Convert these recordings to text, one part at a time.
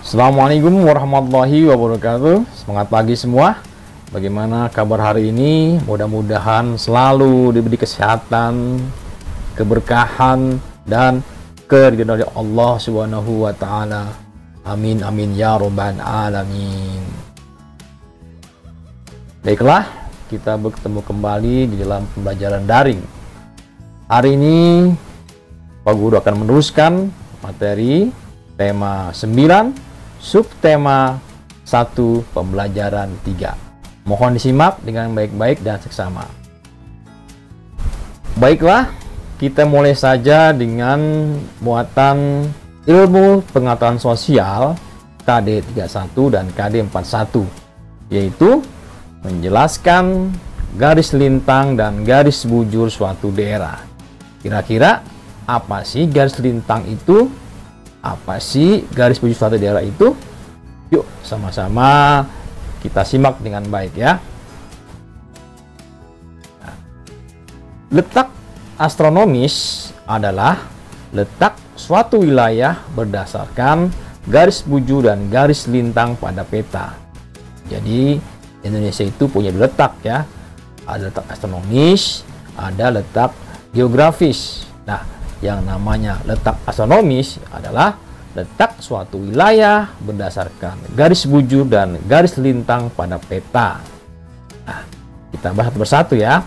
Assalamualaikum warahmatullahi wabarakatuh. Semangat pagi semua. Bagaimana kabar hari ini? Mudah-mudahan selalu diberi kesehatan, keberkahan, dan keridhaan dari Allah Subhanahu wa Ta'ala. Amin amin ya rabbal alamin. Baiklah, kita bertemu kembali di dalam pembelajaran daring. Hari ini Pak Guru akan meneruskan materi tema 9, subtema 1, pembelajaran 3. Mohon disimak dengan baik-baik dan seksama. Baiklah, kita mulai saja dengan muatan ilmu pengetahuan sosial KD 31 dan KD 41, yaitu menjelaskan garis lintang dan garis bujur suatu daerah. Kira-kira apa sih garis lintang itu? Apa sih garis bujur suatu daerah itu? Yuk sama-sama kita simak dengan baik ya. Letak astronomis adalah letak suatu wilayah berdasarkan garis bujur dan garis lintang pada peta. Jadi Indonesia itu punya letak ya. Ada letak astronomis, ada letak geografis. Nah, yang namanya letak astronomis adalah letak suatu wilayah berdasarkan garis bujur dan garis lintang pada peta. Nah, kita bahas satu persatu ya.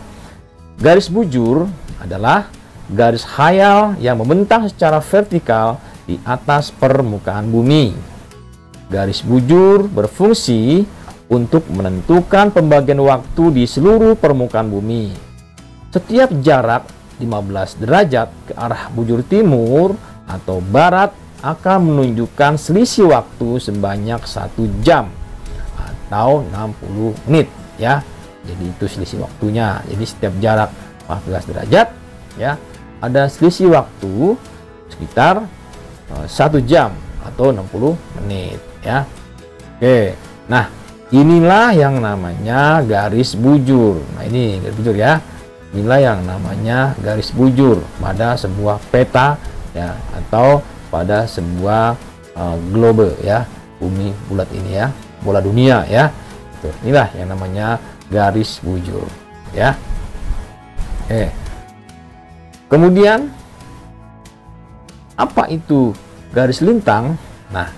Garis bujur adalah garis khayal yang membentang secara vertikal di atas permukaan bumi. Garis bujur berfungsi untuk menentukan pembagian waktu di seluruh permukaan bumi. Setiap jarak 15 derajat ke arah bujur timur atau barat akan menunjukkan selisih waktu sebanyak 1 jam atau 60 menit ya. Jadi itu selisih waktunya. Jadi setiap jarak 15 derajat ya, ada selisih waktu sekitar 1 jam atau 60 menit ya. Oke. Nah, inilah yang namanya garis bujur. Nah, ini garis bujur ya. Inilah yang namanya garis bujur pada sebuah peta ya, atau pada sebuah globe ya, bumi bulat ini ya, bola dunia ya. Inilah yang namanya garis bujur ya. Kemudian apa itu garis lintang? Nah,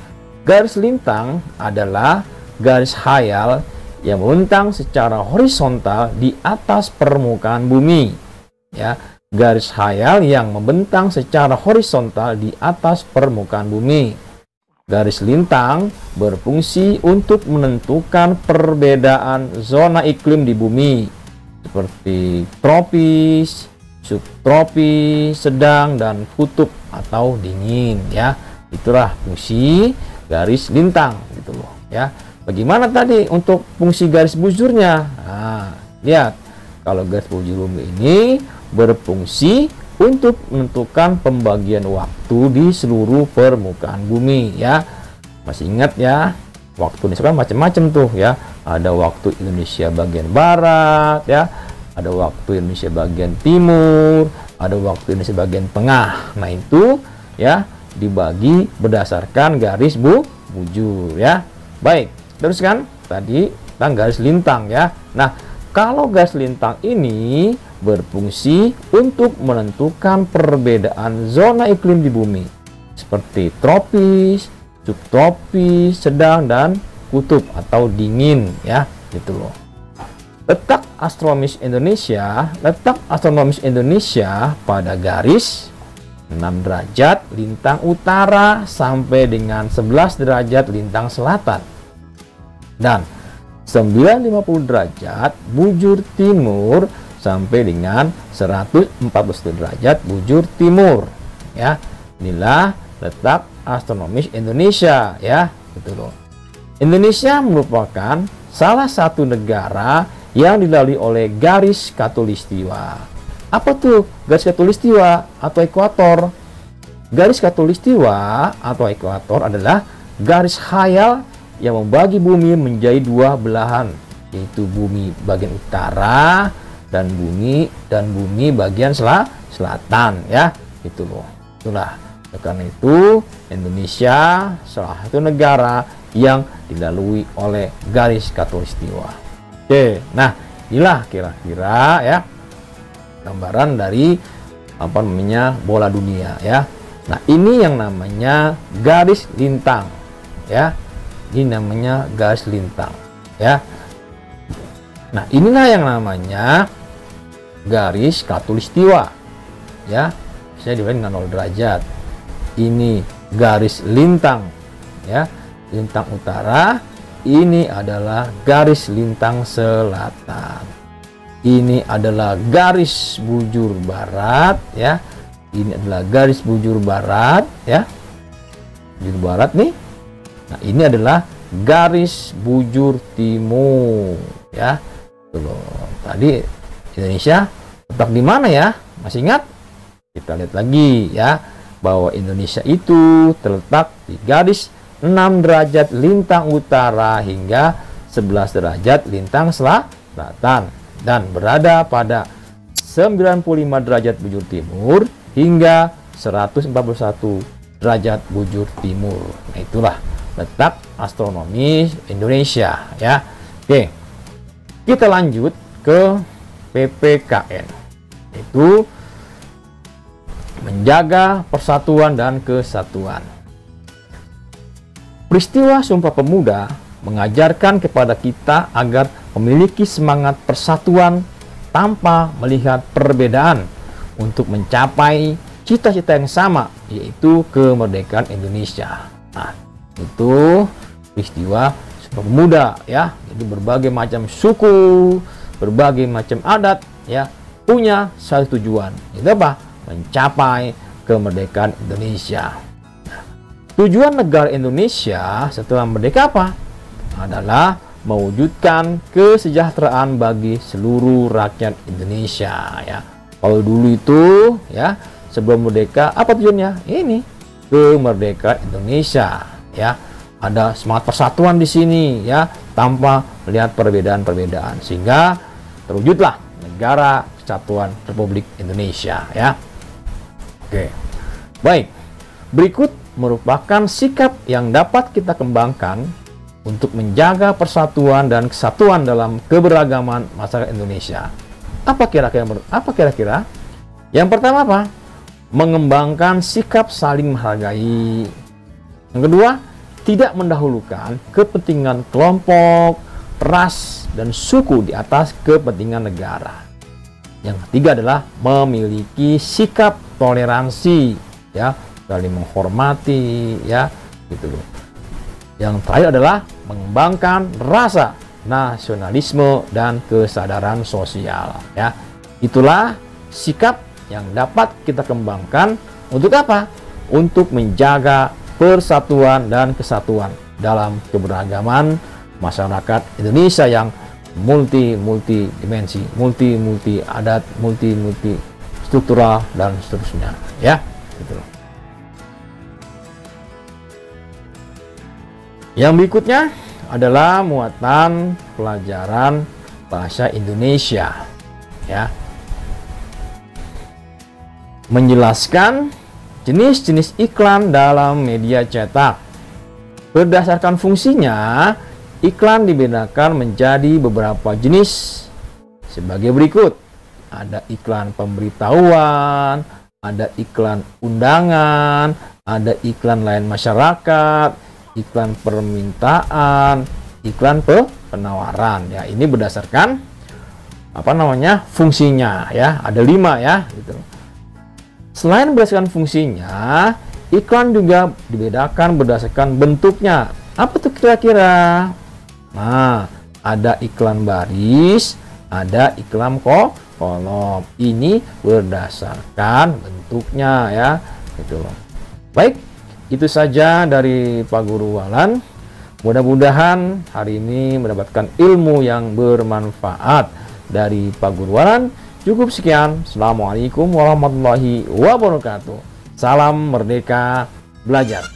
garis lintang adalah garis khayal yang membentang secara horizontal di atas permukaan bumi ya. Garis khayal yang membentang secara horizontal di atas permukaan bumi. Garis lintang berfungsi untuk menentukan perbedaan zona iklim di bumi seperti tropis, subtropis, sedang, dan kutub atau dingin ya. Itulah fungsi garis lintang gitu loh ya. Bagaimana tadi untuk fungsi garis bujurnya? Nah, lihat, kalau garis bujur bumi ini berfungsi untuk menentukan pembagian waktu di seluruh permukaan bumi ya. Masih ingat ya, waktu ini kan macam-macam tuh ya. Ada waktu Indonesia bagian barat ya, ada waktu Indonesia bagian timur, ada waktu Indonesia bagian tengah. Nah, itu ya dibagi berdasarkan garis bujur ya. Baik. Teruskan tadi tentang garis lintang ya. Nah, kalau garis lintang ini berfungsi untuk menentukan perbedaan zona iklim di bumi seperti tropis, subtropis, sedang, dan kutub atau dingin ya, gitu loh. Letak astronomis Indonesia pada garis 6 derajat lintang utara sampai dengan 11 derajat lintang selatan. Dan 950 derajat bujur timur sampai dengan 140 derajat bujur timur ya. Inilah letak astronomis Indonesia ya, gitu loh. Indonesia merupakan salah satu negara yang dilalui oleh garis khatulistiwa. Apa tuh garis khatulistiwa atau ekuator? Garis khatulistiwa atau ekuator adalah garis khayal yang membagi bumi menjadi dua belahan, yaitu bumi bagian utara dan bumi bagian selatan ya, gitu loh. Itulah Karena itu Indonesia salah satu negara yang dilalui oleh garis khatulistiwa. Oke, nah inilah kira-kira ya gambaran dari bola dunia ya. Nah, ini yang namanya garis lintang ya. Ini namanya garis lintang ya. Nah, inilah yang namanya garis khatulistiwa ya. Saya dibilang dengan 0 derajat. Ini garis lintang ya, lintang utara. Ini adalah garis lintang selatan. Ini adalah garis bujur barat ya. Ini adalah garis bujur barat ya. Bujur barat nih. Nah, ini adalah garis bujur timur ya. Tuh, tadi Indonesia letak di mana ya? Masih ingat? Kita lihat lagi ya, bahwa Indonesia itu terletak di garis 6 derajat lintang utara hingga 11 derajat lintang selatan dan berada pada 95 derajat bujur timur hingga 141 derajat bujur timur. Nah, itulah letak astronomis Indonesia ya. Oke, kita lanjut ke PPKN, itu menjaga persatuan dan kesatuan. Peristiwa Sumpah Pemuda mengajarkan kepada kita agar memiliki semangat persatuan tanpa melihat perbedaan untuk mencapai cita-cita yang sama, yaitu kemerdekaan Indonesia. Nah, itu peristiwa Sumpah Pemuda ya. Jadi berbagai macam suku, berbagai macam adat ya punya satu tujuan, itu apa? Mencapai kemerdekaan Indonesia. Nah, tujuan negara Indonesia setelah merdeka apa? Adalah mewujudkan kesejahteraan bagi seluruh rakyat Indonesia ya. Kalau dulu itu ya, sebelum merdeka apa tujuannya? Ini kemerdekaan Indonesia ya. Ada semangat persatuan di sini ya, tanpa melihat perbedaan-perbedaan, sehingga terwujudlah negara kesatuan Republik Indonesia ya. Oke. Baik. Berikut merupakan sikap yang dapat kita kembangkan untuk menjaga persatuan dan kesatuan dalam keberagaman masyarakat Indonesia. Apa kira-kira? Yang pertama apa? Mengembangkan sikap saling menghargai. Yang kedua, tidak mendahulukan kepentingan kelompok, ras, dan suku di atas kepentingan negara. Yang ketiga adalah memiliki sikap toleransi ya, saling menghormati ya, gitu loh. Yang terakhir adalah mengembangkan rasa nasionalisme dan kesadaran sosial ya. Itulah sikap yang dapat kita kembangkan untuk apa? Untuk menjaga persatuan dan kesatuan dalam keberagaman masyarakat Indonesia yang multi dimensi, multi adat, multi struktural dan seterusnya ya, gitu loh. Yang berikutnya adalah muatan pelajaran bahasa Indonesia ya. Menjelaskan jenis-jenis iklan dalam media cetak. Berdasarkan fungsinya, iklan dibedakan menjadi beberapa jenis sebagai berikut. Ada iklan pemberitahuan, ada iklan undangan, ada iklan layan masyarakat, iklan permintaan, iklan penawaran ya. Ini berdasarkan fungsinya ya. Ada 5 ya gitu. Selain berdasarkan fungsinya, iklan juga dibedakan berdasarkan bentuknya. Apa tuh kira-kira? Nah, ada iklan baris, ada iklan kolom. Ini berdasarkan bentuknya ya, gitu loh. Baik, itu saja dari Pak Guru Walan. Mudah-mudahan hari ini mendapatkan ilmu yang bermanfaat dari Pak Guru Walan. Cukup sekian. Assalamualaikum warahmatullahi wabarakatuh. Salam Merdeka Belajar.